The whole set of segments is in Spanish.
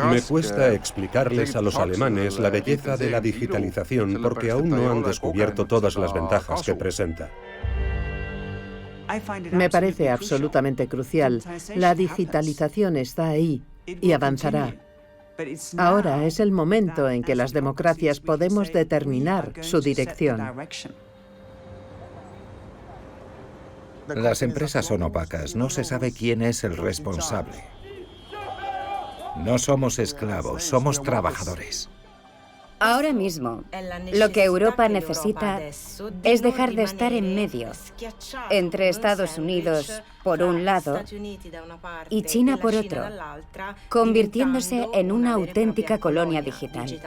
Me cuesta explicarles a los alemanes la belleza de la digitalización porque aún no han descubierto todas las ventajas que presenta. Me parece absolutamente crucial. La digitalización está ahí y avanzará. Ahora es el momento en que las democracias podemos determinar su dirección. Las empresas son opacas, no se sabe quién es el responsable. No somos esclavos, somos trabajadores. Ahora mismo, lo que Europa necesita es dejar de estar en medio, entre Estados Unidos por un lado y China por otro, convirtiéndose en una auténtica colonia digital.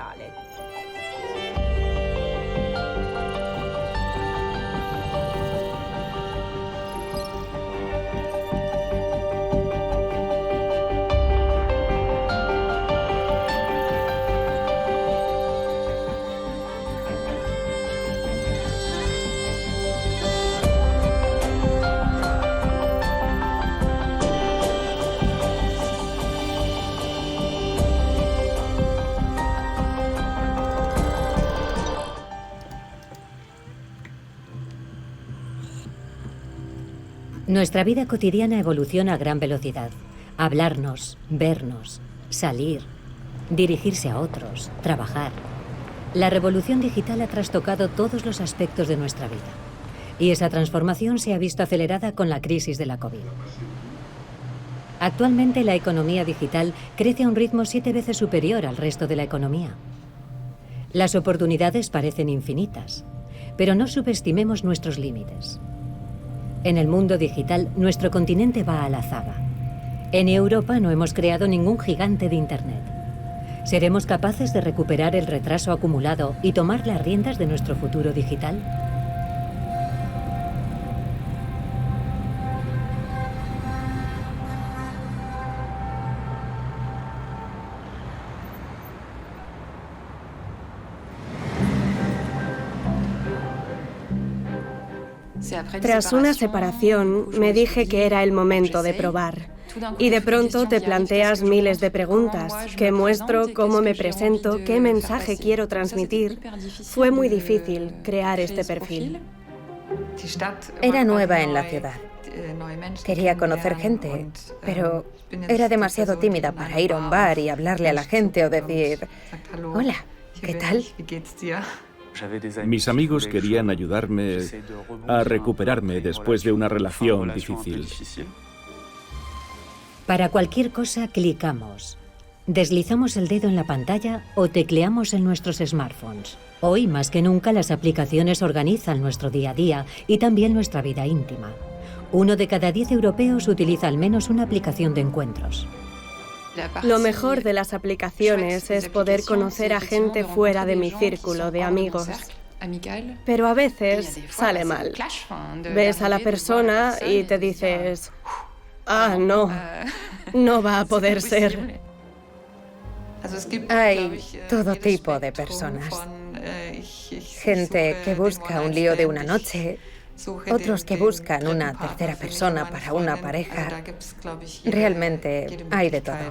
Nuestra vida cotidiana evoluciona a gran velocidad. Hablarnos, vernos, salir, dirigirse a otros, trabajar. La revolución digital ha trastocado todos los aspectos de nuestra vida. Y esa transformación se ha visto acelerada con la crisis de la COVID. Actualmente la economía digital crece a un ritmo 7 veces superior al resto de la economía. Las oportunidades parecen infinitas, pero no subestimemos nuestros límites. En el mundo digital, nuestro continente va a la zaga. En Europa no hemos creado ningún gigante de Internet. ¿Seremos capaces de recuperar el retraso acumulado y tomar las riendas de nuestro futuro digital? Tras una separación, me dije que era el momento de probar. Y de pronto te planteas miles de preguntas. ¿Qué muestro? ¿Cómo me presento? ¿Qué mensaje quiero transmitir? Fue muy difícil crear este perfil. Era nueva en la ciudad. Quería conocer gente, pero era demasiado tímida para ir a un bar y hablarle a la gente o decir, hola, ¿qué tal? Mis amigos querían ayudarme a recuperarme después de una relación difícil. Para cualquier cosa, clicamos. Deslizamos el dedo en la pantalla o tecleamos en nuestros smartphones. Hoy, más que nunca, las aplicaciones organizan nuestro día a día y también nuestra vida íntima. 1 de cada 10 europeos utiliza al menos una aplicación de encuentros. Lo mejor de las aplicaciones es poder conocer a gente fuera de mi círculo de amigos. Pero a veces sale mal. Ves a la persona y te dices, no, no va a poder ser. Hay todo tipo de personas. Gente que busca un lío de una noche, otros que buscan una tercera persona para una pareja. Realmente hay de todo.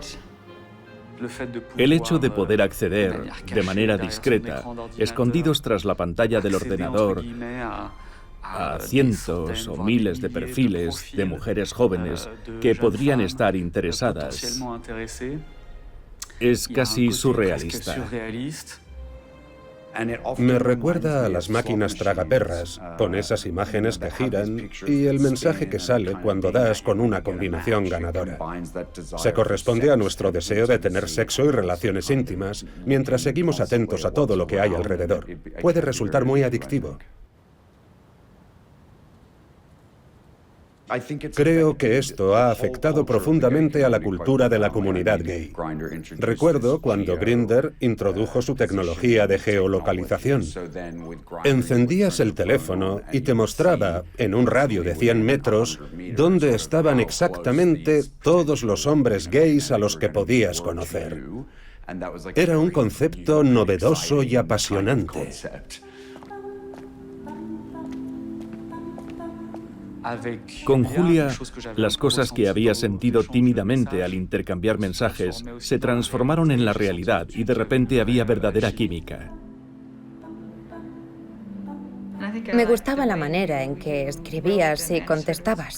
El hecho de poder acceder de manera discreta, escondidos tras la pantalla del ordenador, a cientos o miles de perfiles de mujeres jóvenes que podrían estar interesadas, es casi surrealista. Me recuerda a las máquinas tragaperras, con esas imágenes que giran y el mensaje que sale cuando das con una combinación ganadora. Se corresponde a nuestro deseo de tener sexo y relaciones íntimas, mientras seguimos atentos a todo lo que hay alrededor. Puede resultar muy adictivo. Creo que esto ha afectado profundamente a la cultura de la comunidad gay. Recuerdo cuando Grindr introdujo su tecnología de geolocalización. Encendías el teléfono y te mostraba, en un radio de 100 metros, dónde estaban exactamente todos los hombres gays a los que podías conocer. Era un concepto novedoso y apasionante. Con Julia, las cosas que había sentido tímidamente al intercambiar mensajes se transformaron en la realidad y de repente había verdadera química. Me gustaba la manera en que escribías y contestabas.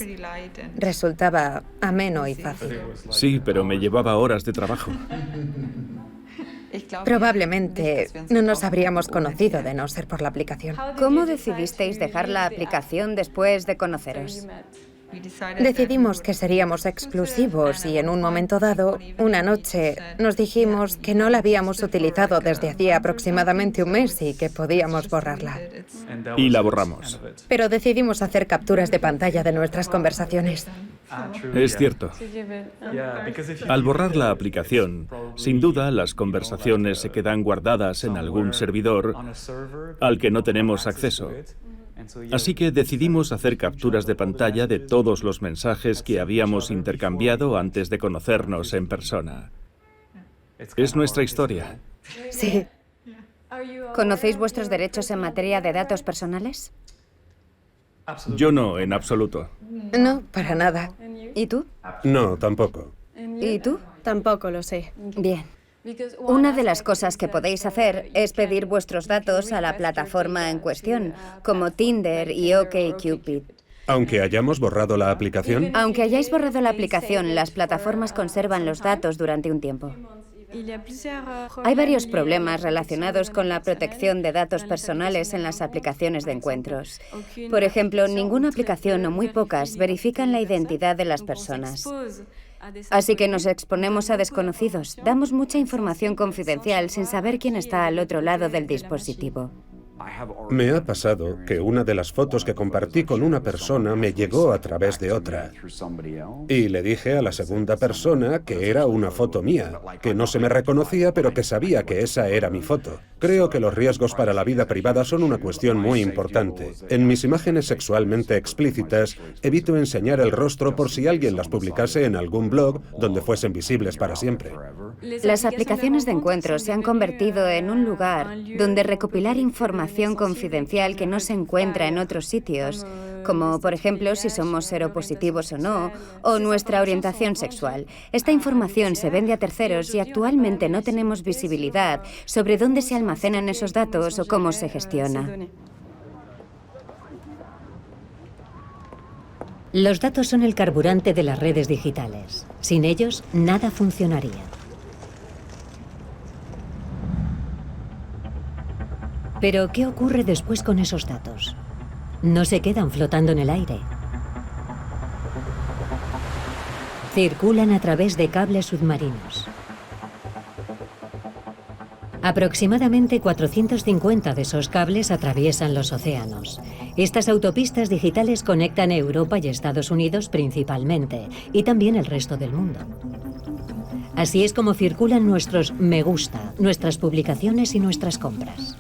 Resultaba ameno y fácil. Sí, pero me llevaba horas de trabajo. Probablemente no nos habríamos conocido de no ser por la aplicación. ¿Cómo decidisteis dejar la aplicación después de conoceros? Decidimos que seríamos exclusivos y en un momento dado, una noche, nos dijimos que no la habíamos utilizado desde hacía aproximadamente un mes y que podíamos borrarla. Y la borramos. Pero decidimos hacer capturas de pantalla de nuestras conversaciones. Es cierto. Al borrar la aplicación, sin duda las conversaciones se quedan guardadas en algún servidor al que no tenemos acceso. Así que decidimos hacer capturas de pantalla de todos los mensajes que habíamos intercambiado antes de conocernos en persona. Es nuestra historia. Sí. ¿Conocéis vuestros derechos en materia de datos personales? Yo no, en absoluto. No, para nada. ¿Y tú? No, tampoco. ¿Y tú? Tampoco lo sé. Bien. Una de las cosas que podéis hacer es pedir vuestros datos a la plataforma en cuestión, como Tinder y OkCupid. Aunque hayamos borrado la aplicación. Aunque hayáis borrado la aplicación, las plataformas conservan los datos durante un tiempo. Hay varios problemas relacionados con la protección de datos personales en las aplicaciones de encuentros. Por ejemplo, ninguna aplicación o muy pocas verifican la identidad de las personas. Así que nos exponemos a desconocidos. Damos mucha información confidencial sin saber quién está al otro lado del dispositivo. Me ha pasado que una de las fotos que compartí con una persona me llegó a través de otra. Y le dije a la segunda persona que era una foto mía, que no se me reconocía, pero que sabía que esa era mi foto. Creo que los riesgos para la vida privada son una cuestión muy importante. En mis imágenes sexualmente explícitas, evito enseñar el rostro por si alguien las publicase en algún blog donde fuesen visibles para siempre. Las aplicaciones de encuentros se han convertido en un lugar donde recopilar información confidencial que no se encuentra en otros sitios, como por ejemplo si somos seropositivos o no, o nuestra orientación sexual. Esta información se vende a terceros y actualmente no tenemos visibilidad sobre dónde se almacenan esos datos o cómo se gestiona. Los datos son el carburante de las redes digitales. Sin ellos, nada funcionaría. Pero, ¿qué ocurre después con esos datos? No se quedan flotando en el aire. Circulan a través de cables submarinos. Aproximadamente 450 de esos cables atraviesan los océanos. Estas autopistas digitales conectan Europa y Estados Unidos principalmente, y también el resto del mundo. Así es como circulan nuestros me gusta, nuestras publicaciones y nuestras compras.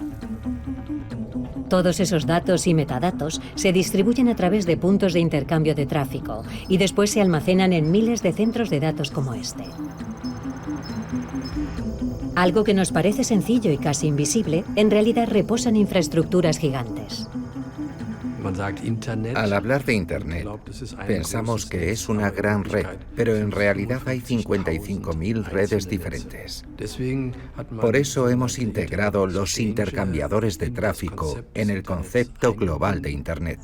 Todos esos datos y metadatos se distribuyen a través de puntos de intercambio de tráfico y después se almacenan en miles de centros de datos como este. Algo que nos parece sencillo y casi invisible, en realidad reposa en infraestructuras gigantes. Al hablar de Internet, pensamos que es una gran red, pero en realidad hay 55.000 redes diferentes. Por eso hemos integrado los intercambiadores de tráfico en el concepto global de Internet,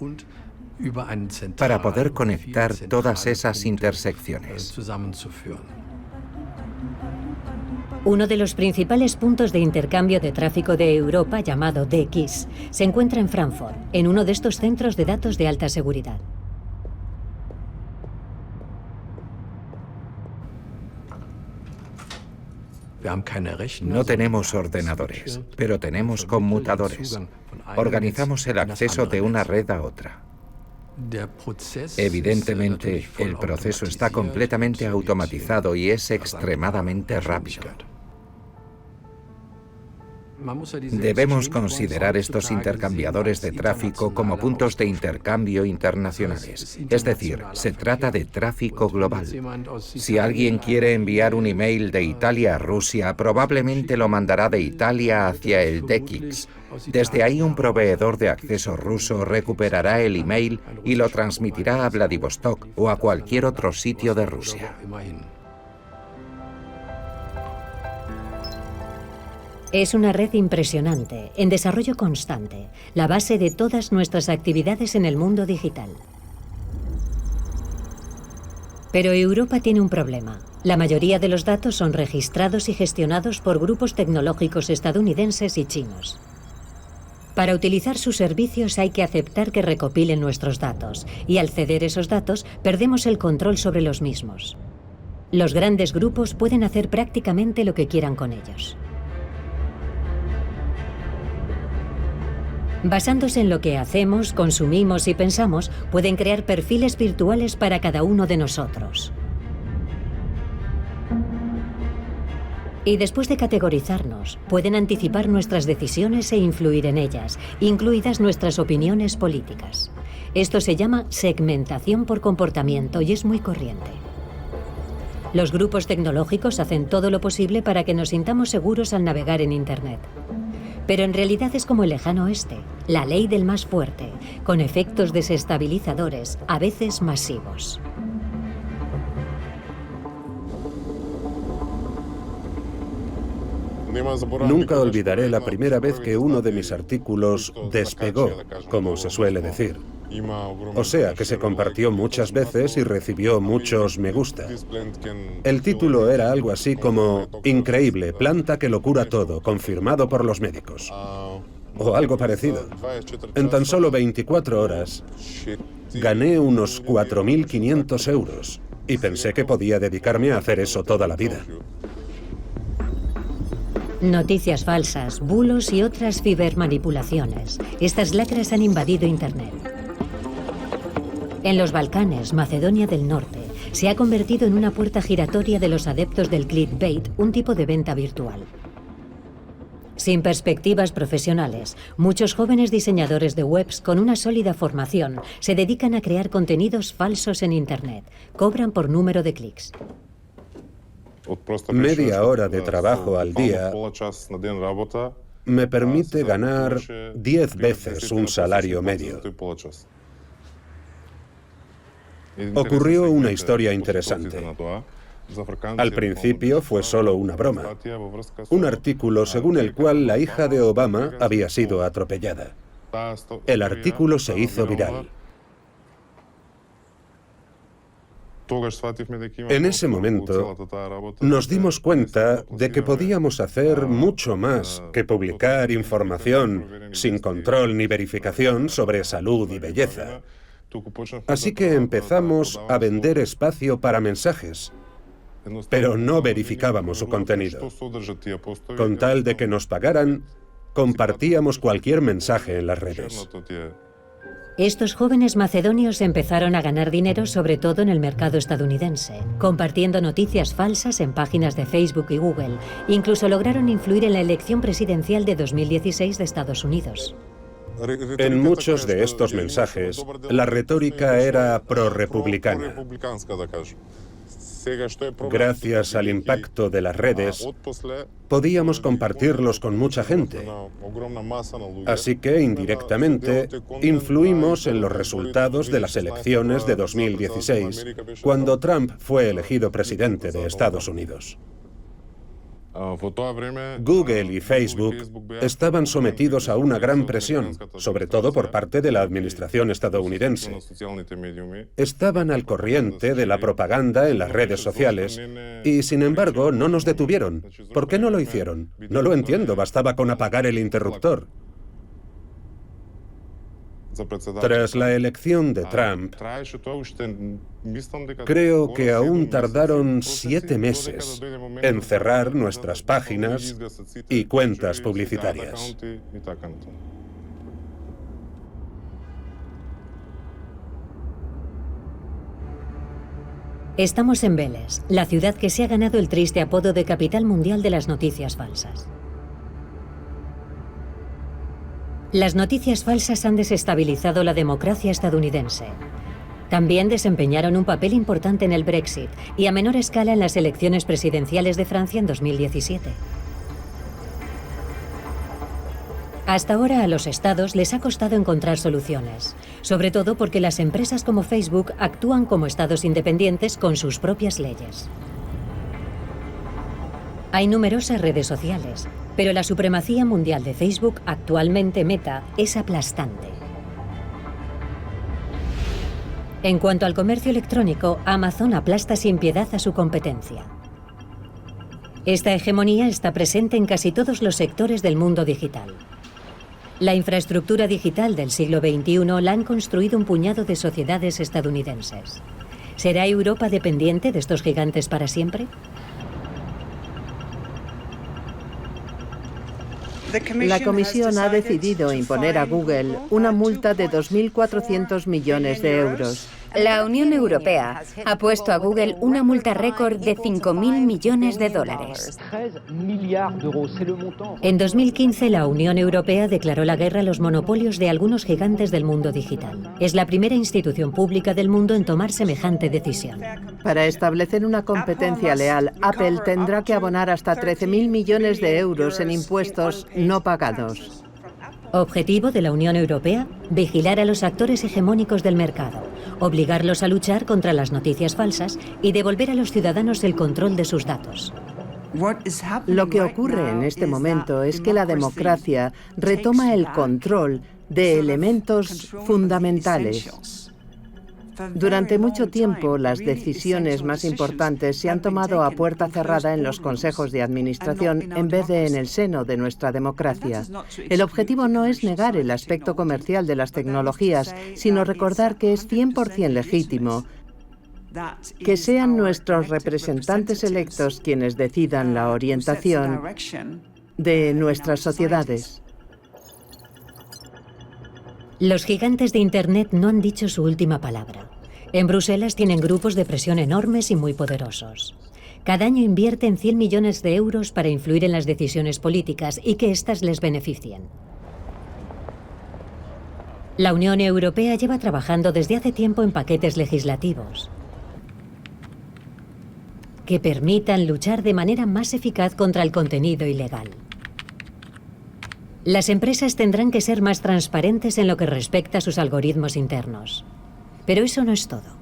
para poder conectar todas esas intersecciones. Uno de los principales puntos de intercambio de tráfico de Europa, llamado DX, se encuentra en Frankfurt, en uno de estos centros de datos de alta seguridad. No tenemos ordenadores, pero tenemos conmutadores. Organizamos el acceso de una red a otra. Evidentemente, el proceso está completamente automatizado y es extremadamente rápido. Debemos considerar estos intercambiadores de tráfico como puntos de intercambio internacionales. Es decir, se trata de tráfico global. Si alguien quiere enviar un email de Italia a Rusia, probablemente lo mandará de Italia hacia el DECIX. Desde ahí un proveedor de acceso ruso recuperará el email y lo transmitirá a Vladivostok o a cualquier otro sitio de Rusia. Es una red impresionante, en desarrollo constante, la base de todas nuestras actividades en el mundo digital. Pero Europa tiene un problema. La mayoría de los datos son registrados y gestionados por grupos tecnológicos estadounidenses y chinos. Para utilizar sus servicios hay que aceptar que recopilen nuestros datos, y al ceder esos datos perdemos el control sobre los mismos. Los grandes grupos pueden hacer prácticamente lo que quieran con ellos. Basándose en lo que hacemos, consumimos y pensamos, pueden crear perfiles virtuales para cada uno de nosotros. Y después de categorizarnos, pueden anticipar nuestras decisiones e influir en ellas, incluidas nuestras opiniones políticas. Esto se llama segmentación por comportamiento y es muy corriente. Los grupos tecnológicos hacen todo lo posible para que nos sintamos seguros al navegar en Internet. Pero en realidad es como el lejano oeste, la ley del más fuerte, con efectos desestabilizadores, a veces masivos. Nunca olvidaré la primera vez que uno de mis artículos despegó, como se suele decir. O sea, que se compartió muchas veces y recibió muchos me gusta. El título era algo así como "Increíble, planta que lo cura todo, confirmado por los médicos". O algo parecido. En tan solo 24 horas, gané unos 4.500 euros y pensé que podía dedicarme a hacer eso toda la vida. Noticias falsas, bulos y otras cibermanipulaciones. Estas lacras han invadido Internet. En los Balcanes, Macedonia del Norte, se ha convertido en una puerta giratoria de los adeptos del clickbait, un tipo de venta virtual. Sin perspectivas profesionales, muchos jóvenes diseñadores de webs con una sólida formación se dedican a crear contenidos falsos en Internet. Cobran por número de clics. Media hora de trabajo al día me permite ganar 10 veces un salario medio. Ocurrió una historia interesante. Al principio fue solo una broma. Un artículo según el cual la hija de Obama había sido atropellada. El artículo se hizo viral. En ese momento, nos dimos cuenta de que podíamos hacer mucho más que publicar información sin control ni verificación sobre salud y belleza. Así que empezamos a vender espacio para mensajes, pero no verificábamos su contenido. Con tal de que nos pagaran, compartíamos cualquier mensaje en las redes. Estos jóvenes macedonios empezaron a ganar dinero sobre todo en el mercado estadounidense, compartiendo noticias falsas en páginas de Facebook y Google. Incluso lograron influir en la elección presidencial de 2016 de Estados Unidos. En muchos de estos mensajes, la retórica era prorrepublicana. Gracias al impacto de las redes, podíamos compartirlos con mucha gente. Así que, indirectamente, influimos en los resultados de las elecciones de 2016, cuando Trump fue elegido presidente de Estados Unidos. Google y Facebook estaban sometidos a una gran presión, sobre todo por parte de la administración estadounidense. Estaban al corriente de la propaganda en las redes sociales y, sin embargo, no nos detuvieron. ¿Por qué no lo hicieron? No lo entiendo, bastaba con apagar el interruptor. Tras la elección de Trump, creo que aún tardaron 7 meses en cerrar nuestras páginas y cuentas publicitarias. Estamos en Veles, la ciudad que se ha ganado el triste apodo de capital mundial de las noticias falsas. Las noticias falsas han desestabilizado la democracia estadounidense. También desempeñaron un papel importante en el Brexit y a menor escala en las elecciones presidenciales de Francia en 2017. Hasta ahora a los estados les ha costado encontrar soluciones, sobre todo porque las empresas como Facebook actúan como estados independientes con sus propias leyes. Hay numerosas redes sociales, pero la supremacía mundial de Facebook, actualmente Meta, es aplastante. En cuanto al comercio electrónico, Amazon aplasta sin piedad a su competencia. Esta hegemonía está presente en casi todos los sectores del mundo digital. La infraestructura digital del siglo XXI la han construido un puñado de sociedades estadounidenses. ¿Será Europa dependiente de estos gigantes para siempre? La Comisión ha decidido imponer a Google una multa de 2.400 millones de euros. La Unión Europea ha puesto a Google una multa récord de 5.000 millones de dólares. En 2015, la Unión Europea declaró la guerra a los monopolios de algunos gigantes del mundo digital. Es la primera institución pública del mundo en tomar semejante decisión. Para establecer una competencia leal, Apple tendrá que abonar hasta 13.000 millones de euros en impuestos no pagados. Objetivo de la Unión Europea: vigilar a los actores hegemónicos del mercado, obligarlos a luchar contra las noticias falsas y devolver a los ciudadanos el control de sus datos. Lo que ocurre en este momento es que la democracia retoma el control de elementos fundamentales. Durante mucho tiempo, las decisiones más importantes se han tomado a puerta cerrada en los consejos de administración en vez de en el seno de nuestra democracia. El objetivo no es negar el aspecto comercial de las tecnologías, sino recordar que es 100% legítimo que sean nuestros representantes electos quienes decidan la orientación de nuestras sociedades. Los gigantes de Internet no han dicho su última palabra. En Bruselas tienen grupos de presión enormes y muy poderosos. Cada año invierten 100 millones de euros para influir en las decisiones políticas y que éstas les beneficien. La Unión Europea lleva trabajando desde hace tiempo en paquetes legislativos que permitan luchar de manera más eficaz contra el contenido ilegal. Las empresas tendrán que ser más transparentes en lo que respecta a sus algoritmos internos. Pero eso no es todo.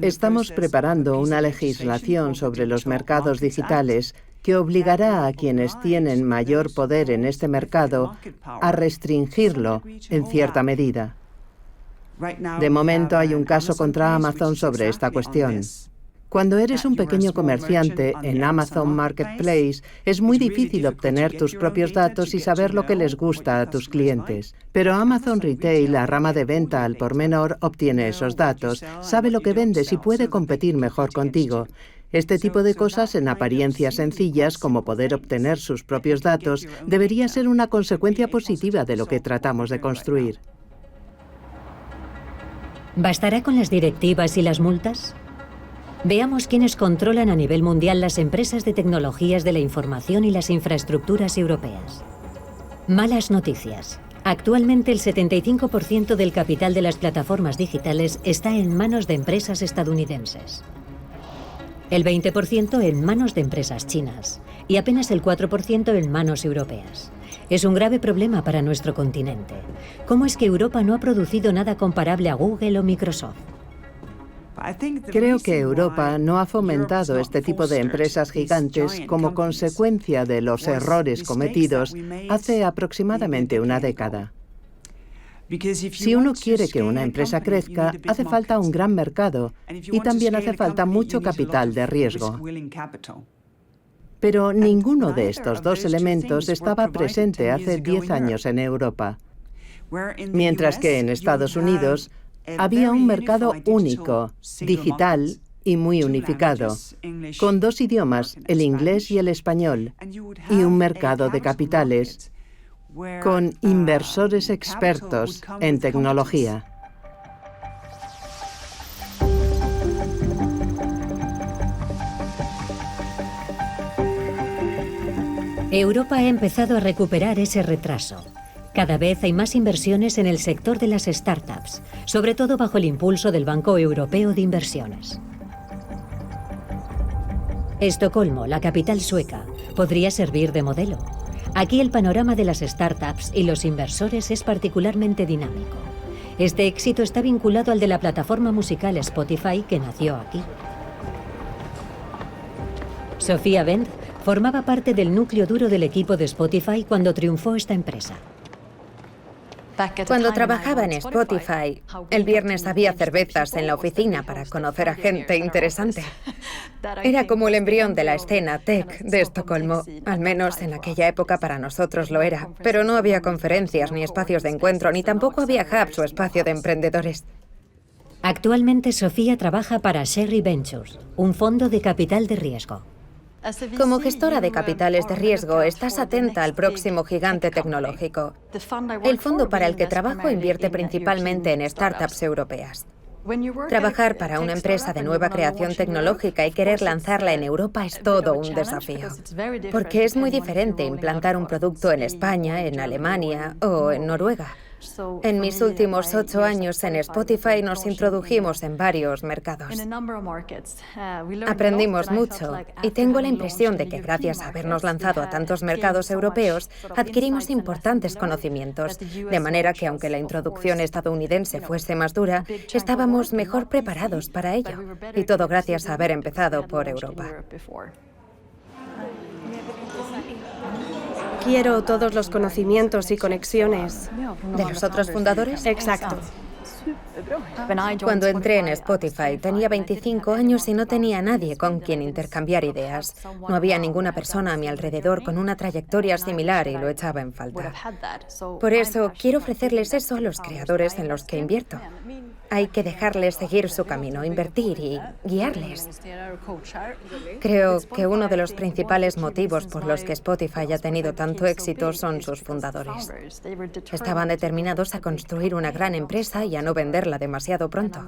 Estamos preparando una legislación sobre los mercados digitales que obligará a quienes tienen mayor poder en este mercado a restringirlo en cierta medida. De momento hay un caso contra Amazon sobre esta cuestión. Cuando eres un pequeño comerciante en Amazon Marketplace, es muy difícil obtener tus propios datos y saber lo que les gusta a tus clientes. Pero Amazon Retail, la rama de venta al por menor, obtiene esos datos, sabe lo que vendes y puede competir mejor contigo. Este tipo de cosas, en apariencia sencillas, como poder obtener sus propios datos, debería ser una consecuencia positiva de lo que tratamos de construir. ¿Bastará con las directivas y las multas? Veamos quiénes controlan a nivel mundial las empresas de tecnologías de la información y las infraestructuras europeas. Malas noticias. Actualmente el 75% del capital de las plataformas digitales está en manos de empresas estadounidenses. El 20% en manos de empresas chinas y apenas el 4% en manos europeas. Es un grave problema para nuestro continente. ¿Cómo es que Europa no ha producido nada comparable a Google o Microsoft? Creo que Europa no ha fomentado este tipo de empresas gigantes como consecuencia de los errores cometidos hace aproximadamente una década. Si uno quiere que una empresa crezca, hace falta un gran mercado y también hace falta mucho capital de riesgo. Pero ninguno de estos dos elementos estaba presente hace 10 años en Europa, mientras que en Estados Unidos había un mercado único, digital y muy unificado, con dos idiomas, el inglés y el español, y un mercado de capitales con inversores expertos en tecnología. Europa ha empezado a recuperar ese retraso. Cada vez hay más inversiones en el sector de las startups, sobre todo bajo el impulso del Banco Europeo de Inversiones. Estocolmo, la capital sueca, podría servir de modelo. Aquí el panorama de las startups y los inversores es particularmente dinámico. Este éxito está vinculado al de la plataforma musical Spotify, que nació aquí. Sofía Wendt formaba parte del núcleo duro del equipo de Spotify cuando triunfó esta empresa. Cuando trabajaba en Spotify, el viernes había cervezas en la oficina para conocer a gente interesante. Era como el embrión de la escena tech de Estocolmo, al menos en aquella época para nosotros lo era, pero no había conferencias ni espacios de encuentro, ni tampoco había hubs o espacio de emprendedores. Actualmente Sofía trabaja para Sherry Ventures, un fondo de capital de riesgo. Como gestora de capitales de riesgo, estás atenta al próximo gigante tecnológico. El fondo para el que trabajo invierte principalmente en startups europeas. Trabajar para una empresa de nueva creación tecnológica y querer lanzarla en Europa es todo un desafío, porque es muy diferente implantar un producto en España, en Alemania o en Noruega. En mis últimos 8 años en Spotify nos introdujimos en varios mercados. Aprendimos mucho y tengo la impresión de que gracias a habernos lanzado a tantos mercados europeos, adquirimos importantes conocimientos, de manera que aunque la introducción estadounidense fuese más dura, estábamos mejor preparados para ello. Y todo gracias a haber empezado por Europa. Quiero todos los conocimientos y conexiones. ¿De los otros fundadores? Exacto. Cuando entré en Spotify tenía 25 años y no tenía nadie con quien intercambiar ideas. No había ninguna persona a mi alrededor con una trayectoria similar y lo echaba en falta. Por eso quiero ofrecerles eso a los creadores en los que invierto. Hay que dejarles seguir su camino, invertir y guiarles. Creo que uno de los principales motivos por los que Spotify ha tenido tanto éxito son sus fundadores. Estaban determinados a construir una gran empresa y a no venderla demasiado pronto.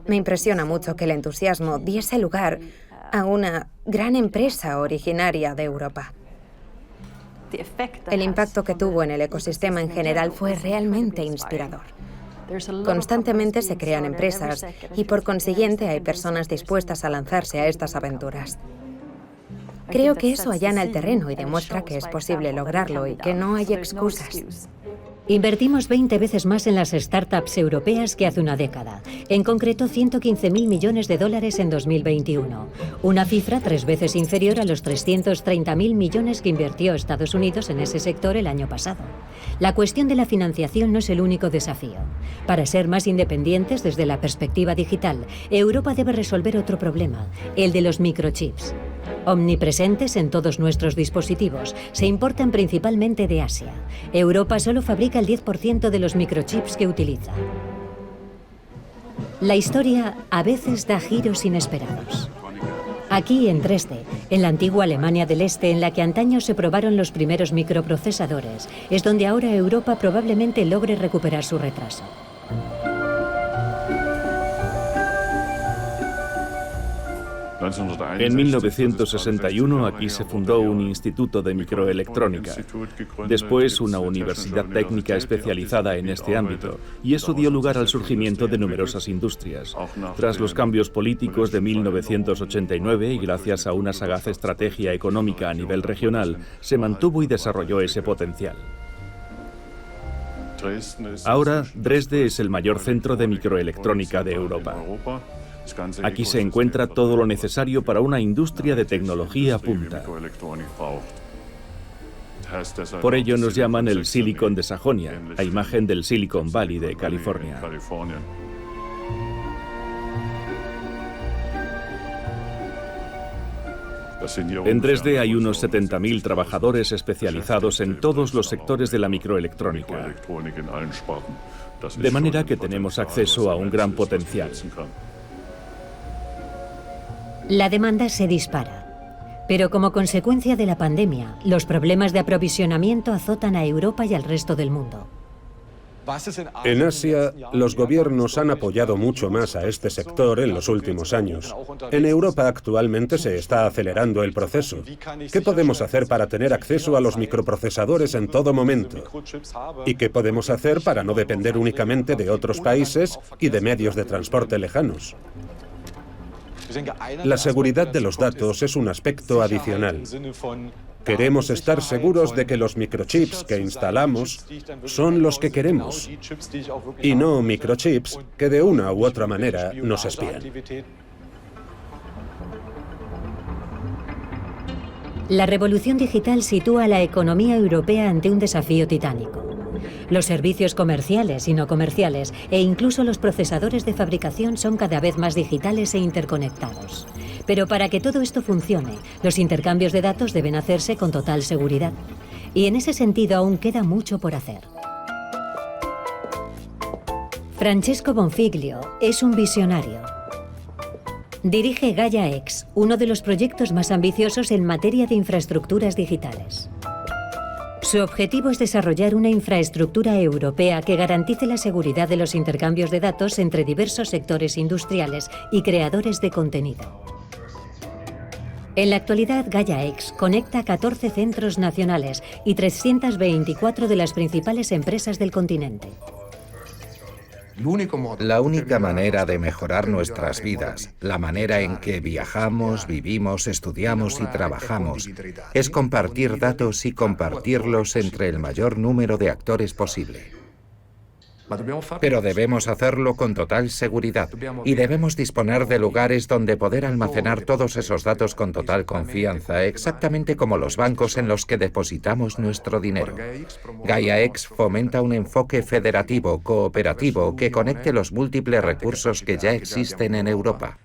Me impresiona mucho que el entusiasmo diese lugar a una gran empresa originaria de Europa. El impacto que tuvo en el ecosistema en general fue realmente inspirador. Constantemente se crean empresas y por consiguiente hay personas dispuestas a lanzarse a estas aventuras. Creo que eso allana el terreno y demuestra que es posible lograrlo y que no hay excusas. Invertimos 20 veces más en las startups europeas que hace una década, en concreto 115.000 millones de dólares en 2021, una cifra 3 veces inferior a los 330.000 millones que invirtió Estados Unidos en ese sector el año pasado. La cuestión de la financiación no es el único desafío. Para ser más independientes desde la perspectiva digital, Europa debe resolver otro problema, el de los microchips. Omnipresentes en todos nuestros dispositivos, se importan principalmente de Asia. Europa solo fabrica el 10% de los microchips que utiliza. La historia a veces da giros inesperados. Aquí en Dresde, en la antigua Alemania del Este, en la que antaño se probaron los primeros microprocesadores, es donde ahora Europa probablemente logre recuperar su retraso. En 1961 aquí se fundó un instituto de microelectrónica, después una universidad técnica especializada en este ámbito, y eso dio lugar al surgimiento de numerosas industrias. Tras los cambios políticos de 1989 y gracias a una sagaz estrategia económica a nivel regional, se mantuvo y desarrolló ese potencial. Ahora, Dresde es el mayor centro de microelectrónica de Europa. Aquí se encuentra todo lo necesario para una industria de tecnología punta. Por ello nos llaman el Silicon de Sajonia, a imagen del Silicon Valley de California. En Dresde hay unos 70.000 trabajadores especializados en todos los sectores de la microelectrónica, de manera que tenemos acceso a un gran potencial. La demanda se dispara, pero como consecuencia de la pandemia, los problemas de aprovisionamiento azotan a Europa y al resto del mundo. En Asia, los gobiernos han apoyado mucho más a este sector en los últimos años. En Europa actualmente se está acelerando el proceso. ¿Qué podemos hacer para tener acceso a los microprocesadores en todo momento? ¿Y qué podemos hacer para no depender únicamente de otros países y de medios de transporte lejanos? La seguridad de los datos es un aspecto adicional. Queremos estar seguros de que los microchips que instalamos son los que queremos y no microchips que de una u otra manera nos espían. La revolución digital sitúa a la economía europea ante un desafío titánico. Los servicios comerciales y no comerciales e incluso los procesadores de fabricación son cada vez más digitales e interconectados. Pero para que todo esto funcione, los intercambios de datos deben hacerse con total seguridad. Y en ese sentido aún queda mucho por hacer. Francesco Bonfiglio es un visionario. Dirige Gaia-X, uno de los proyectos más ambiciosos en materia de infraestructuras digitales. Su objetivo es desarrollar una infraestructura europea que garantice la seguridad de los intercambios de datos entre diversos sectores industriales y creadores de contenido. En la actualidad, Gaia-X conecta 14 centros nacionales y 324 de las principales empresas del continente. La única manera de mejorar nuestras vidas, la manera en que viajamos, vivimos, estudiamos y trabajamos, es compartir datos y compartirlos entre el mayor número de actores posible. Pero debemos hacerlo con total seguridad y debemos disponer de lugares donde poder almacenar todos esos datos con total confianza, exactamente como los bancos en los que depositamos nuestro dinero. Gaia-X fomenta un enfoque federativo, cooperativo, que conecte los múltiples recursos que ya existen en Europa,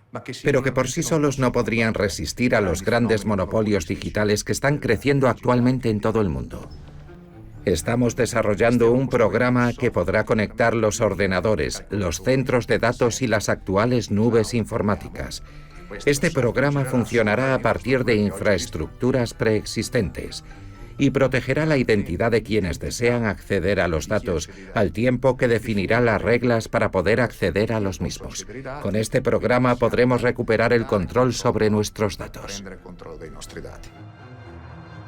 pero que por sí solos no podrían resistir a los grandes monopolios digitales que están creciendo actualmente en todo el mundo. Estamos desarrollando un programa que podrá conectar los ordenadores, los centros de datos y las actuales nubes informáticas. Este programa funcionará a partir de infraestructuras preexistentes y protegerá la identidad de quienes desean acceder a los datos, al tiempo que definirá las reglas para poder acceder a los mismos. Con este programa podremos recuperar el control sobre nuestros datos.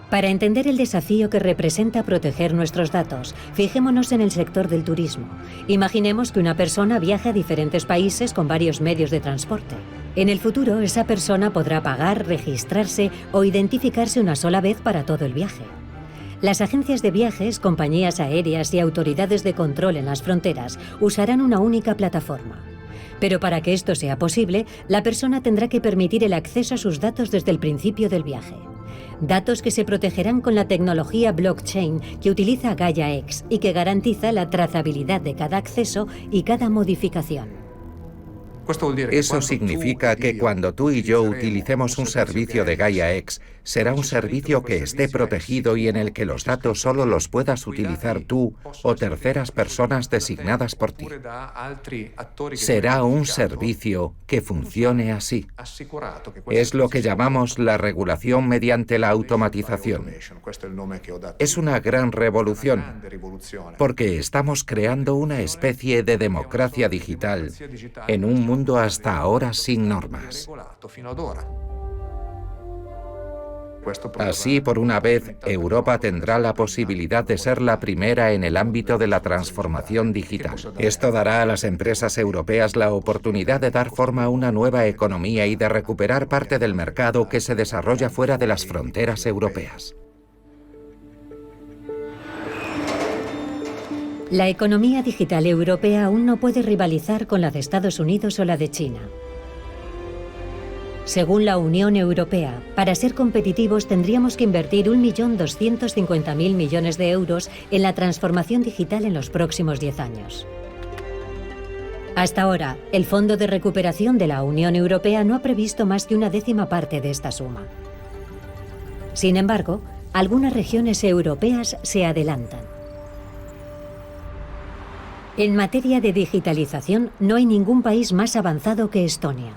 Para entender el desafío que representa proteger nuestros datos, fijémonos en el sector del turismo. Imaginemos que una persona viaja a diferentes países con varios medios de transporte. En el futuro, esa persona podrá pagar, registrarse o identificarse una sola vez para todo el viaje. Las agencias de viajes, compañías aéreas y autoridades de control en las fronteras usarán una única plataforma. Pero para que esto sea posible, la persona tendrá que permitir el acceso a sus datos desde el principio del viaje. Datos que se protegerán con la tecnología blockchain que utiliza Gaia-X y que garantiza la trazabilidad de cada acceso y cada modificación. Eso significa que cuando tú y yo utilicemos un servicio de Gaia-X, será un servicio que esté protegido y en el que los datos solo los puedas utilizar tú o terceras personas designadas por ti. Será un servicio que funcione así. Es lo que llamamos la regulación mediante la automatización. Es una gran revolución, porque estamos creando una especie de democracia digital en un mundo hasta ahora sin normas. Así, por una vez, Europa tendrá la posibilidad de ser la primera en el ámbito de la transformación digital. Esto dará a las empresas europeas la oportunidad de dar forma a una nueva economía y de recuperar parte del mercado que se desarrolla fuera de las fronteras europeas. La economía digital europea aún no puede rivalizar con la de Estados Unidos o la de China. Según la Unión Europea, para ser competitivos tendríamos que invertir 1.250.000 millones de euros en la transformación digital en los próximos 10 años. Hasta ahora, el Fondo de Recuperación de la Unión Europea no ha previsto más que una décima parte de esta suma. Sin embargo, algunas regiones europeas se adelantan. En materia de digitalización, no hay ningún país más avanzado que Estonia.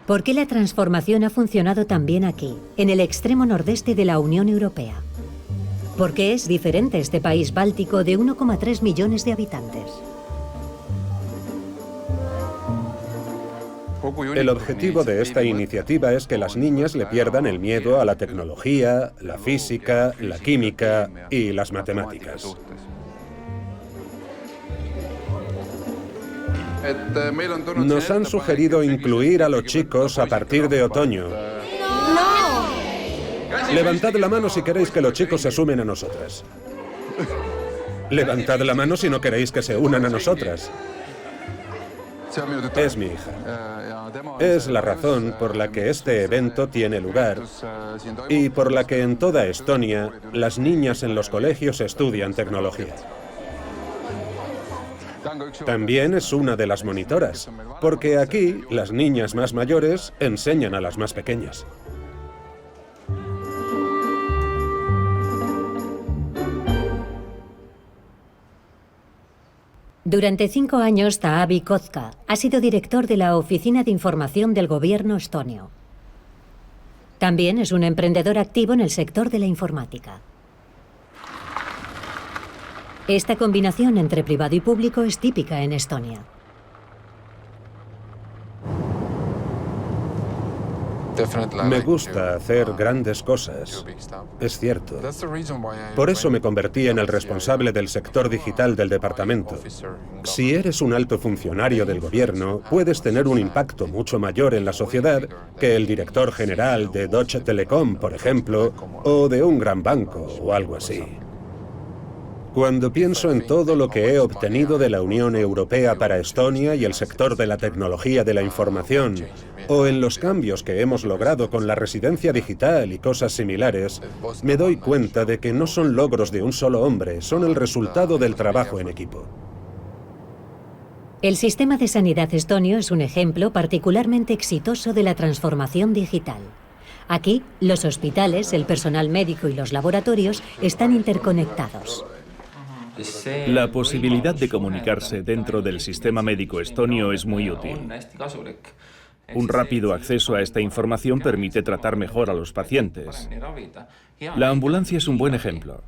¿Por qué la transformación ha funcionado tan bien aquí, en el extremo nordeste de la Unión Europea? ¿Por qué es diferente este país báltico de 1,3 millones de habitantes? El objetivo de esta iniciativa es que las niñas le pierdan el miedo a la tecnología, la física, la química y las matemáticas. Nos han sugerido incluir a los chicos a partir de otoño. Levantad la mano si queréis que los chicos se sumen a nosotras. Levantad la mano si no queréis que se unan a nosotras. Es mi hija. Es la razón por la que este evento tiene lugar y por la que en toda Estonia las niñas en los colegios estudian tecnología. También es una de las monitoras, porque aquí las niñas más mayores enseñan a las más pequeñas. Durante 5 años, Taavi Kotka ha sido director de la Oficina de Información del Gobierno estonio. También es un emprendedor activo en el sector de la informática. Esta combinación entre privado y público es típica en Estonia. Me gusta hacer grandes cosas, es cierto. Por eso me convertí en el responsable del sector digital del departamento. Si eres un alto funcionario del gobierno, puedes tener un impacto mucho mayor en la sociedad que el director general de Deutsche Telekom, por ejemplo, o de un gran banco o algo así. Cuando pienso en todo lo que he obtenido de la Unión Europea para Estonia y el sector de la tecnología de la información, o en los cambios que hemos logrado con la residencia digital y cosas similares, me doy cuenta de que no son logros de un solo hombre, son el resultado del trabajo en equipo. El sistema de sanidad estonio es un ejemplo particularmente exitoso de la transformación digital. Aquí, los hospitales, el personal médico y los laboratorios están interconectados. La posibilidad de comunicarse dentro del sistema médico estonio es muy útil. Un rápido acceso a esta información permite tratar mejor a los pacientes. La ambulancia es un buen ejemplo.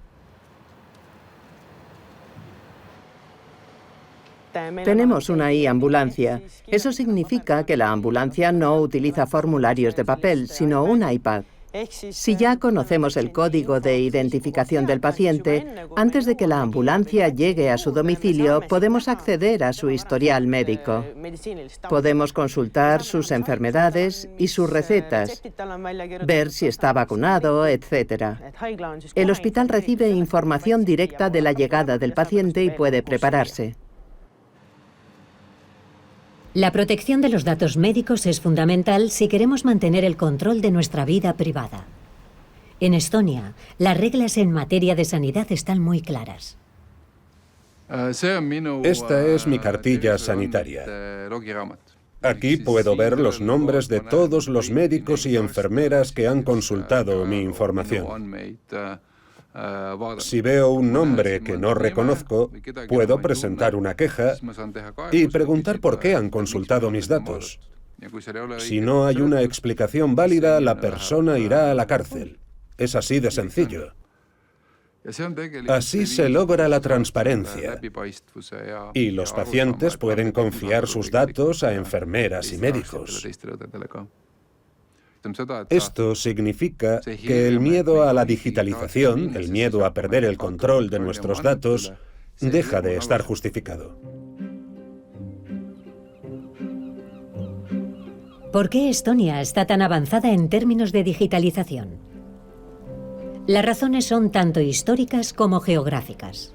Tenemos una e-ambulancia. Eso significa que la ambulancia no utiliza formularios de papel, sino un iPad. Si ya conocemos el código de identificación del paciente, antes de que la ambulancia llegue a su domicilio, podemos acceder a su historial médico. Podemos consultar sus enfermedades y sus recetas, ver si está vacunado, etc. El hospital recibe información directa de la llegada del paciente y puede prepararse. La protección de los datos médicos es fundamental si queremos mantener el control de nuestra vida privada. En Estonia, las reglas en materia de sanidad están muy claras. Esta es mi cartilla sanitaria. Aquí puedo ver los nombres de todos los médicos y enfermeras que han consultado mi información. Si veo un nombre que no reconozco, puedo presentar una queja y preguntar por qué han consultado mis datos. Si no hay una explicación válida, la persona irá a la cárcel. Es así de sencillo. Así se logra la transparencia y los pacientes pueden confiar sus datos a enfermeras y médicos. Esto significa que el miedo a la digitalización, el miedo a perder el control de nuestros datos, deja de estar justificado. ¿Por qué Estonia está tan avanzada en términos de digitalización? Las razones son tanto históricas como geográficas.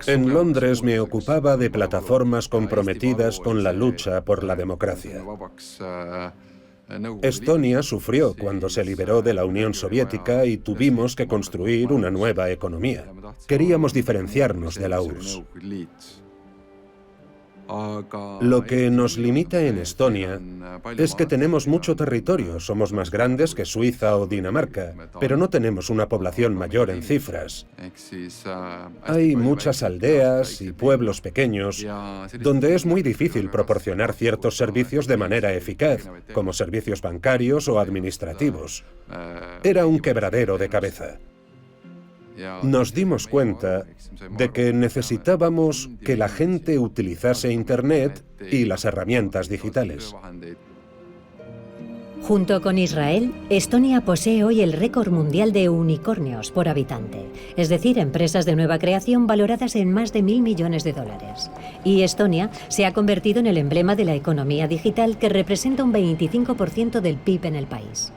En Londres me ocupaba de plataformas comprometidas con la lucha por la democracia. Estonia sufrió cuando se liberó de la Unión Soviética y tuvimos que construir una nueva economía. Queríamos diferenciarnos de la URSS. Lo que nos limita en Estonia es que tenemos mucho territorio, somos más grandes que Suiza o Dinamarca, pero no tenemos una población mayor en cifras. Hay muchas aldeas y pueblos pequeños donde es muy difícil proporcionar ciertos servicios de manera eficaz, como servicios bancarios o administrativos. Era un quebradero de cabeza. Nos dimos cuenta de que necesitábamos que la gente utilizase Internet y las herramientas digitales. Junto con Israel, Estonia posee hoy el récord mundial de unicornios por habitante, es decir, empresas de nueva creación valoradas en más de 1.000 millones de dólares. Y Estonia se ha convertido en el emblema de la economía digital que representa un 25% del PIB en el país.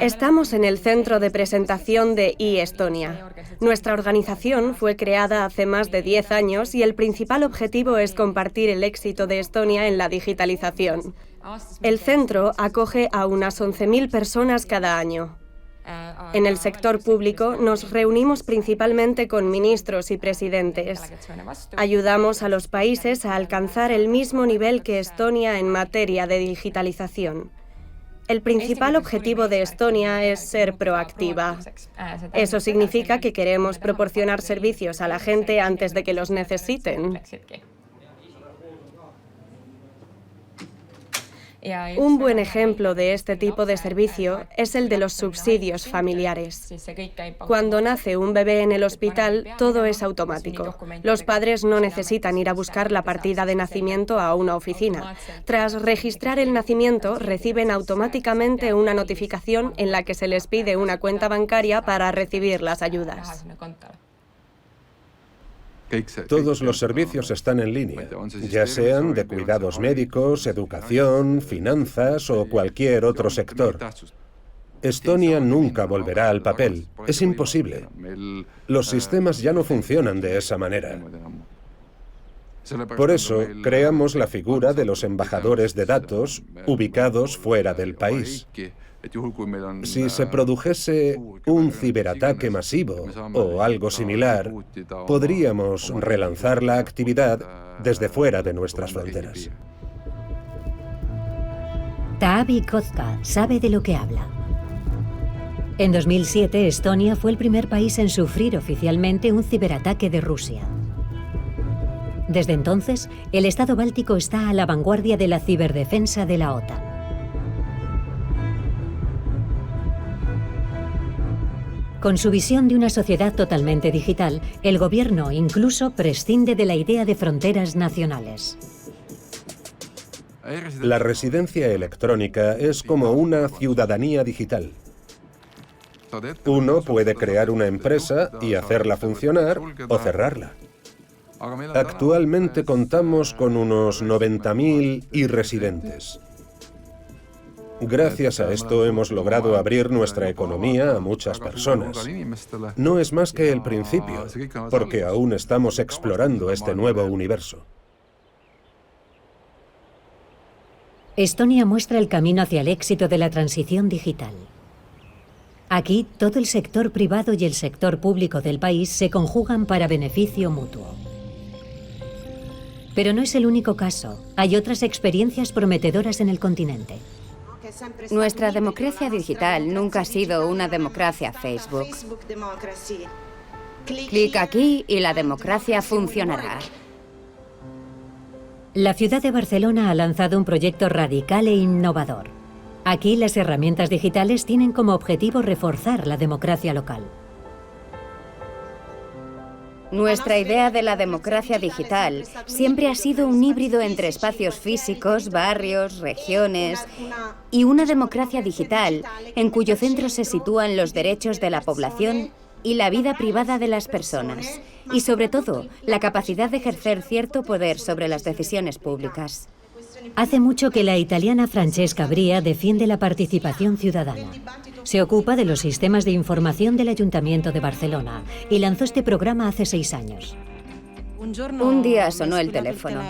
Estamos en el centro de presentación de eEstonia. Nuestra organización fue creada hace más de 10 años y el principal objetivo es compartir el éxito de Estonia en la digitalización. El centro acoge a unas 11.000 personas cada año. En el sector público nos reunimos principalmente con ministros y presidentes. Ayudamos a los países a alcanzar el mismo nivel que Estonia en materia de digitalización. El principal objetivo de Estonia es ser proactiva. Eso significa que queremos proporcionar servicios a la gente antes de que los necesiten. Un buen ejemplo de este tipo de servicio es el de los subsidios familiares. Cuando nace un bebé en el hospital, todo es automático. Los padres no necesitan ir a buscar la partida de nacimiento a una oficina. Tras registrar el nacimiento, reciben automáticamente una notificación en la que se les pide una cuenta bancaria para recibir las ayudas. Todos los servicios están en línea, ya sean de cuidados médicos, educación, finanzas o cualquier otro sector. Estonia nunca volverá al papel. Es imposible. Los sistemas ya no funcionan de esa manera. Por eso, creamos la figura de los embajadores de datos ubicados fuera del país. Si se produjese un ciberataque masivo o algo similar, podríamos relanzar la actividad desde fuera de nuestras fronteras. Taavi Kotka sabe de lo que habla. En 2007, Estonia fue el primer país en sufrir oficialmente un ciberataque de Rusia. Desde entonces, el Estado báltico está a la vanguardia de la ciberdefensa de la OTAN. Con su visión de una sociedad totalmente digital, el gobierno incluso prescinde de la idea de fronteras nacionales. La residencia electrónica es como una ciudadanía digital. Uno puede crear una empresa y hacerla funcionar o cerrarla. Actualmente contamos con unos 90.000 irresidentes. Gracias a esto hemos logrado abrir nuestra economía a muchas personas. No es más que el principio, porque aún estamos explorando este nuevo universo. Estonia muestra el camino hacia el éxito de la transición digital. Aquí, todo el sector privado y el sector público del país se conjugan para beneficio mutuo. Pero no es el único caso. Hay otras experiencias prometedoras en el continente. Nuestra democracia digital nunca ha sido una democracia Facebook. Clic aquí y la democracia funcionará. La ciudad de Barcelona ha lanzado un proyecto radical e innovador. Aquí las herramientas digitales tienen como objetivo reforzar la democracia local. Nuestra idea de la democracia digital siempre ha sido un híbrido entre espacios físicos, barrios, regiones y una democracia digital en cuyo centro se sitúan los derechos de la población y la vida privada de las personas, y sobre todo la capacidad de ejercer cierto poder sobre las decisiones públicas. Hace mucho que la italiana Francesca Bria defiende la participación ciudadana. Se ocupa de los sistemas de información del Ayuntamiento de Barcelona y lanzó este programa hace 6 años. Un día sonó el teléfono.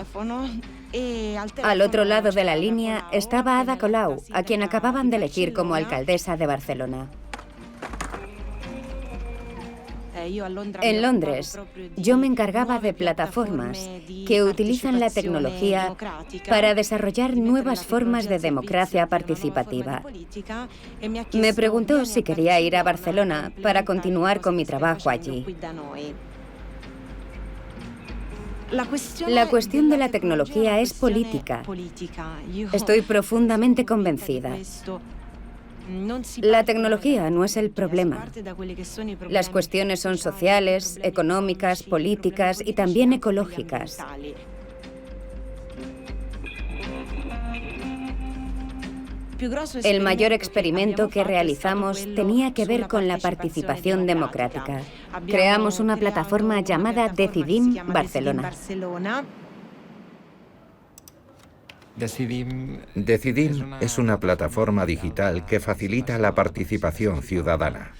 Al otro lado de la línea estaba Ada Colau, a quien acababan de elegir como alcaldesa de Barcelona. En Londres, yo me encargaba de plataformas que utilizan la tecnología para desarrollar nuevas formas de democracia participativa. Me preguntó si quería ir a Barcelona para continuar con mi trabajo allí. La cuestión de la tecnología es política. Estoy profundamente convencida. La tecnología no es el problema. Las cuestiones son sociales, económicas, políticas y también ecológicas. El mayor experimento que realizamos tenía que ver con la participación democrática. Creamos una plataforma llamada Decidim Barcelona. Decidim es una plataforma digital que facilita la participación ciudadana.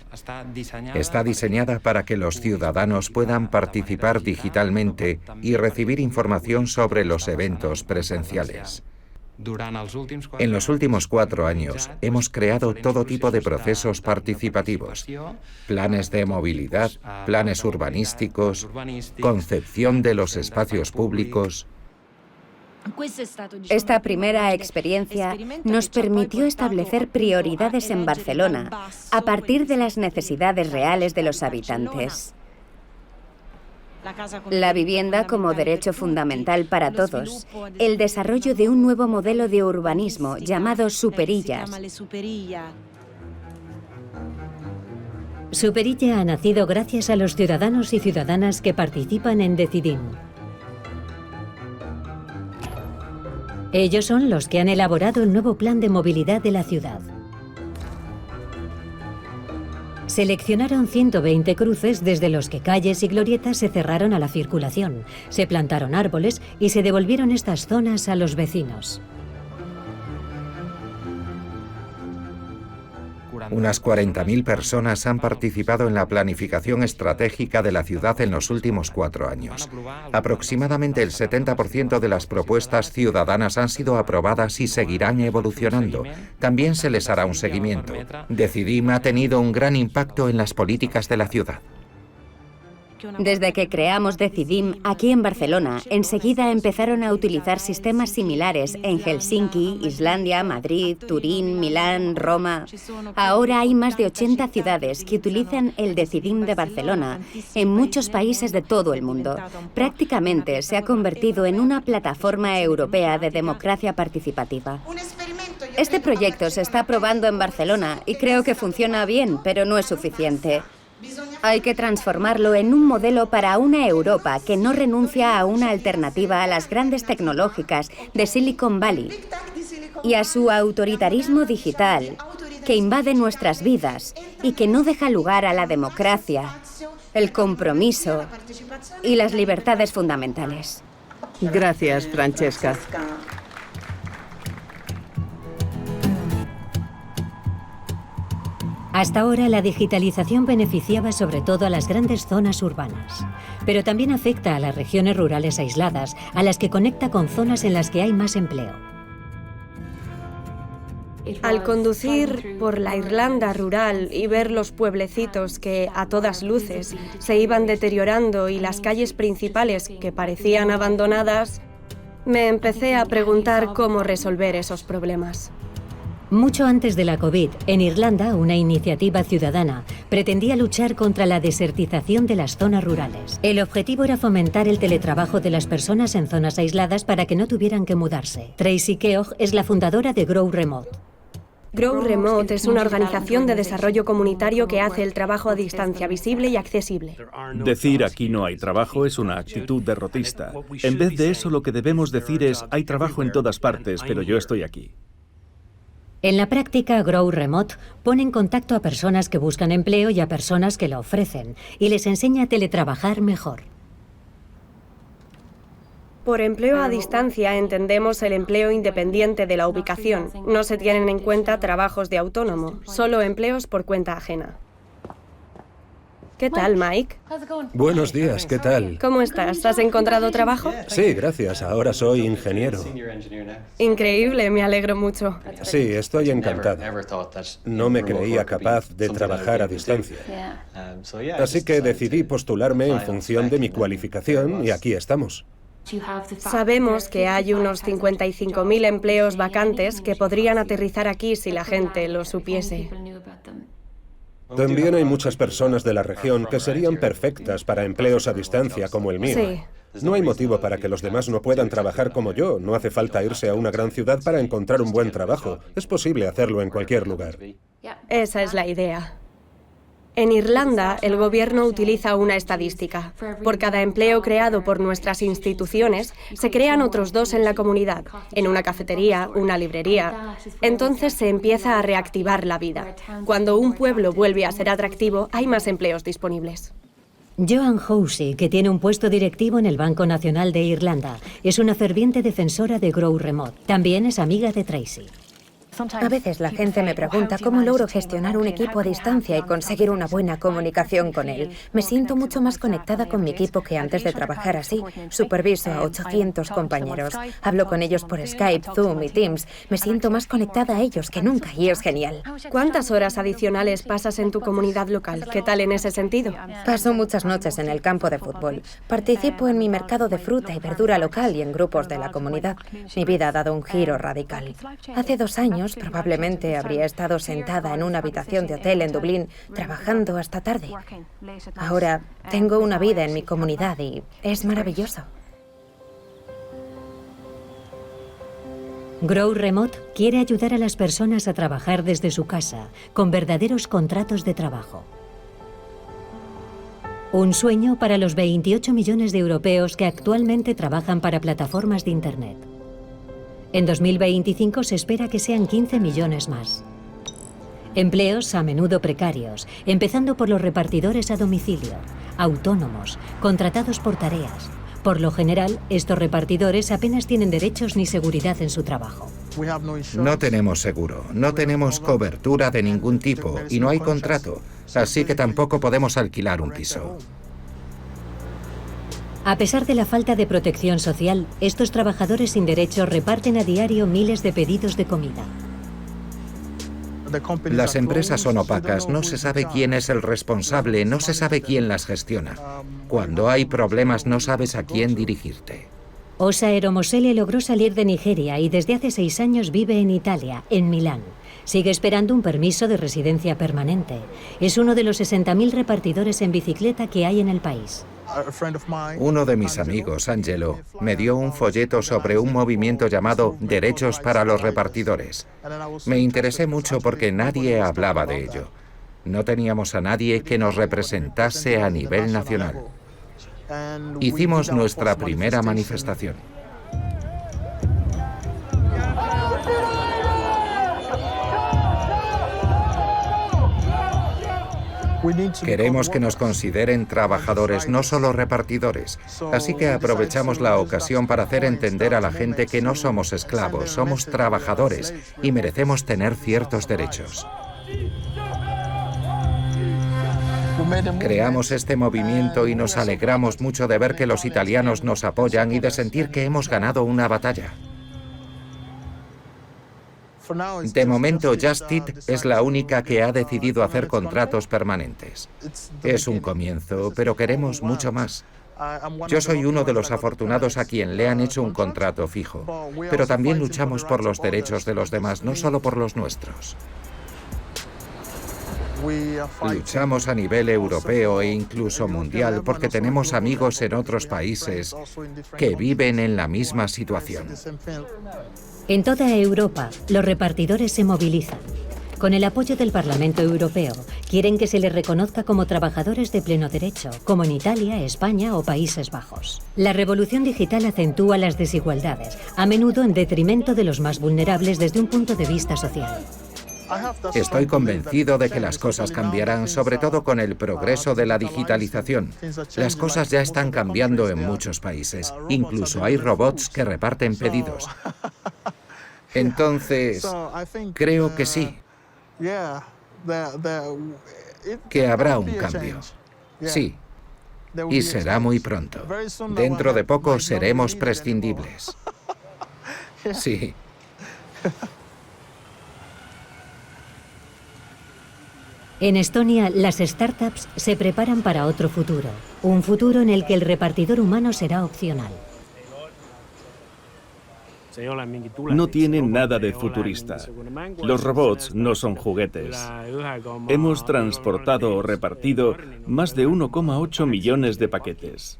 Está diseñada para que los ciudadanos puedan participar digitalmente y recibir información sobre los eventos presenciales. En los últimos 4 años hemos creado todo tipo de procesos participativos, planes de movilidad, planes urbanísticos, concepción de los espacios públicos. Esta primera experiencia nos permitió establecer prioridades en Barcelona a partir de las necesidades reales de los habitantes. La vivienda como derecho fundamental para todos, el desarrollo de un nuevo modelo de urbanismo llamado Superillas. Superilla ha nacido gracias a los ciudadanos y ciudadanas que participan en Decidim. Ellos son los que han elaborado el nuevo plan de movilidad de la ciudad. Seleccionaron 120 cruces desde los que calles y glorietas se cerraron a la circulación, se plantaron árboles y se devolvieron estas zonas a los vecinos. Unas 40.000 personas han participado en la planificación estratégica de la ciudad en los últimos 4 años. Aproximadamente el 70% de las propuestas ciudadanas han sido aprobadas y seguirán evolucionando. También se les hará un seguimiento. Decidim ha tenido un gran impacto en las políticas de la ciudad. Desde que creamos Decidim aquí en Barcelona, enseguida empezaron a utilizar sistemas similares en Helsinki, Islandia, Madrid, Turín, Milán, Roma. Ahora hay más de 80 ciudades que utilizan el Decidim de Barcelona en muchos países de todo el mundo. Prácticamente se ha convertido en una plataforma europea de democracia participativa. Este proyecto se está probando en Barcelona y creo que funciona bien, pero no es suficiente. Hay que transformarlo en un modelo para una Europa que no renuncia a una alternativa a las grandes tecnológicas de Silicon Valley y a su autoritarismo digital que invade nuestras vidas y que no deja lugar a la democracia, el compromiso y las libertades fundamentales. Gracias, Francesca. Hasta ahora la digitalización beneficiaba sobre todo a las grandes zonas urbanas, pero también afecta a las regiones rurales aisladas, a las que conecta con zonas en las que hay más empleo. Al conducir por la Irlanda rural y ver los pueblecitos que, a todas luces, se iban deteriorando y las calles principales que parecían abandonadas, me empecé a preguntar cómo resolver esos problemas. Mucho antes de la COVID, en Irlanda, una iniciativa ciudadana pretendía luchar contra la desertización de las zonas rurales. El objetivo era fomentar el teletrabajo de las personas en zonas aisladas para que no tuvieran que mudarse. Tracy Keogh es la fundadora de Grow Remote. Grow Remote es una organización de desarrollo comunitario que hace el trabajo a distancia visible y accesible. Decir aquí no hay trabajo es una actitud derrotista. En vez de eso, lo que debemos decir es hay trabajo en todas partes, pero yo estoy aquí. En la práctica, Grow Remote pone en contacto a personas que buscan empleo y a personas que lo ofrecen, y les enseña a teletrabajar mejor. Por empleo a distancia entendemos el empleo independiente de la ubicación. No se tienen en cuenta trabajos de autónomo, solo empleos por cuenta ajena. ¿Qué tal, Mike? Buenos días, ¿qué tal? ¿Cómo estás? ¿Has encontrado trabajo? Sí, gracias. Ahora soy ingeniero. Increíble, me alegro mucho. Sí, estoy encantado. No me creía capaz de trabajar a distancia. Así que decidí postularme en función de mi cualificación y aquí estamos. Sabemos que hay unos 55.000 empleos vacantes que podrían aterrizar aquí si la gente lo supiese. También hay muchas personas de la región que serían perfectas para empleos a distancia como el mío. Sí. No hay motivo para que los demás no puedan trabajar como yo. No hace falta irse a una gran ciudad para encontrar un buen trabajo. Es posible hacerlo en cualquier lugar. Esa es la idea. En Irlanda, el gobierno utiliza una estadística. Por cada empleo creado por nuestras instituciones, se crean otros 2 en la comunidad, en una cafetería, una librería. Entonces se empieza a reactivar la vida. Cuando un pueblo vuelve a ser atractivo, hay más empleos disponibles. Joan Housey, que tiene un puesto directivo en el Banco Nacional de Irlanda, es una ferviente defensora de Grow Remote. También es amiga de Tracy. A veces la gente me pregunta cómo logro gestionar un equipo a distancia y conseguir una buena comunicación con él. Me siento mucho más conectada con mi equipo que antes de trabajar así. Superviso a 800 compañeros. Hablo con ellos por Skype, Zoom y Teams. Me siento más conectada a ellos que nunca y es genial. ¿Cuántas horas adicionales pasas en tu comunidad local? ¿Qué tal en ese sentido? Paso muchas noches en el campo de fútbol. Participo en mi mercado de fruta y verdura local y en grupos de la comunidad. Mi vida ha dado un giro radical. Hace 2 años probablemente habría estado sentada en una habitación de hotel en Dublín trabajando hasta tarde. Ahora tengo una vida en mi comunidad y es maravilloso. Grow Remote quiere ayudar a las personas a trabajar desde su casa, con verdaderos contratos de trabajo. Un sueño para los 28 millones de europeos que actualmente trabajan para plataformas de Internet. En 2025 se espera que sean 15 millones más. Empleos a menudo precarios, empezando por los repartidores a domicilio, autónomos, contratados por tareas. Por lo general, estos repartidores apenas tienen derechos ni seguridad en su trabajo. No tenemos seguro, no tenemos cobertura de ningún tipo y no hay contrato, así que tampoco podemos alquilar un piso. A pesar de la falta de protección social, estos trabajadores sin derechos reparten a diario miles de pedidos de comida. Las empresas son opacas, no se sabe quién es el responsable, no se sabe quién las gestiona. Cuando hay problemas no sabes a quién dirigirte. Osa Eromosele logró salir de Nigeria y desde hace 6 años vive en Italia, en Milán. Sigue esperando un permiso de residencia permanente. Es uno de los 60.000 repartidores en bicicleta que hay en el país. Uno de mis amigos, Angelo, me dio un folleto sobre un movimiento llamado Derechos para los Repartidores. Me interesé mucho porque nadie hablaba de ello. No teníamos a nadie que nos representase a nivel nacional. Hicimos nuestra primera manifestación. Queremos que nos consideren trabajadores, no solo repartidores. Así que aprovechamos la ocasión para hacer entender a la gente que no somos esclavos, somos trabajadores y merecemos tener ciertos derechos. Creamos este movimiento y nos alegramos mucho de ver que los italianos nos apoyan y de sentir que hemos ganado una batalla. De momento, Just Eat es la única que ha decidido hacer contratos permanentes. Es un comienzo, pero queremos mucho más. Yo soy uno de los afortunados a quien le han hecho un contrato fijo, pero también luchamos por los derechos de los demás, no solo por los nuestros. Luchamos a nivel europeo e incluso mundial porque tenemos amigos en otros países que viven en la misma situación. En toda Europa, los repartidores se movilizan. Con el apoyo del Parlamento Europeo, quieren que se les reconozca como trabajadores de pleno derecho, como en Italia, España o Países Bajos. La revolución digital acentúa las desigualdades, a menudo en detrimento de los más vulnerables desde un punto de vista social. Estoy convencido de que las cosas cambiarán, sobre todo con el progreso de la digitalización. Las cosas ya están cambiando en muchos países. Incluso hay robots que reparten pedidos. Entonces, creo que sí, que habrá un cambio. Sí. Y será muy pronto. Dentro de poco seremos prescindibles. Sí. En Estonia, las startups se preparan para otro futuro. Un futuro en el que el repartidor humano será opcional. No tiene nada de futurista. Los robots no son juguetes. Hemos transportado o repartido más de 1,8 millones de paquetes.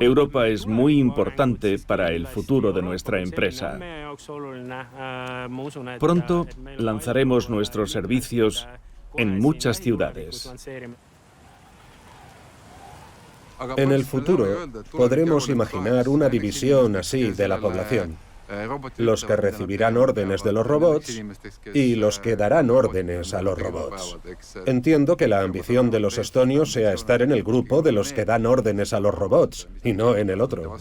Europa es muy importante para el futuro de nuestra empresa. Pronto lanzaremos nuestros servicios en muchas ciudades. En el futuro, podremos imaginar una división así de la población. Los que recibirán órdenes de los robots y los que darán órdenes a los robots. Entiendo que la ambición de los estonios sea estar en el grupo de los que dan órdenes a los robots y no en el otro.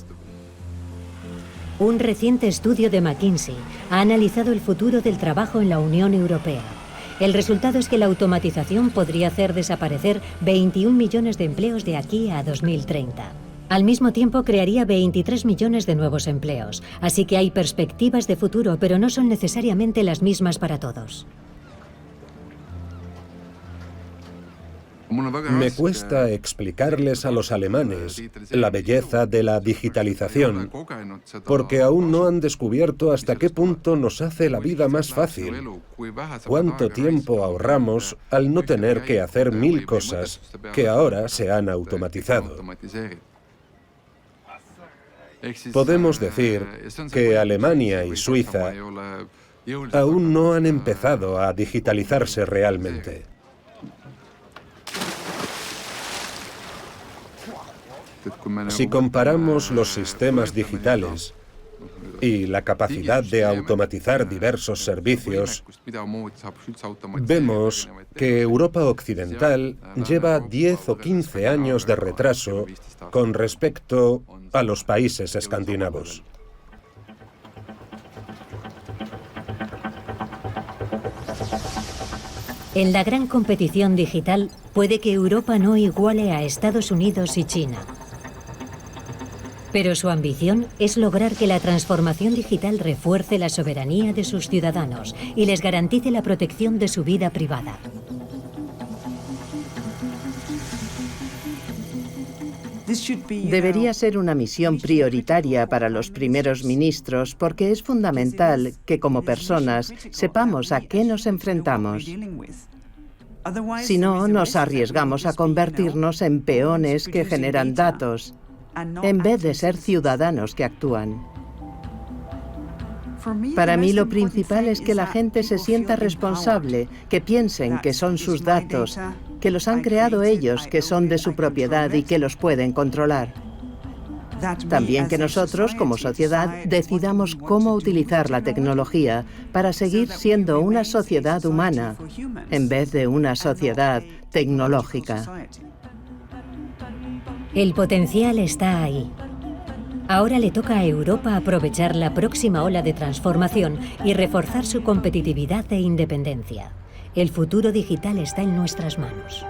Un reciente estudio de McKinsey ha analizado el futuro del trabajo en la Unión Europea. El resultado es que la automatización podría hacer desaparecer 21 millones de empleos de aquí a 2030. Al mismo tiempo, crearía 23 millones de nuevos empleos. Así que hay perspectivas de futuro, pero no son necesariamente las mismas para todos. Me cuesta explicarles a los alemanes la belleza de la digitalización, porque aún no han descubierto hasta qué punto nos hace la vida más fácil. Cuánto tiempo ahorramos al no tener que hacer 1000 cosas que ahora se han automatizado. Podemos decir que Alemania y Suiza aún no han empezado a digitalizarse realmente. Si comparamos los sistemas digitales y la capacidad de automatizar diversos servicios, vemos que Europa Occidental lleva 10 o 15 años de retraso con respecto a los países escandinavos. En la gran competición digital, puede que Europa no iguale a Estados Unidos y China. Pero su ambición es lograr que la transformación digital refuerce la soberanía de sus ciudadanos y les garantice la protección de su vida privada. Debería ser una misión prioritaria para los primeros ministros porque es fundamental que como personas sepamos a qué nos enfrentamos. Si no, nos arriesgamos a convertirnos en peones que generan datos, en vez de ser ciudadanos que actúan. Para mí lo principal es que la gente se sienta responsable, que piensen que son sus datos, que los han creado ellos, que son de su propiedad y que los pueden controlar. También que nosotros, como sociedad, decidamos cómo utilizar la tecnología para seguir siendo una sociedad humana, en vez de una sociedad tecnológica. El potencial está ahí. Ahora le toca a Europa aprovechar la próxima ola de transformación y reforzar su competitividad e independencia. El futuro digital está en nuestras manos.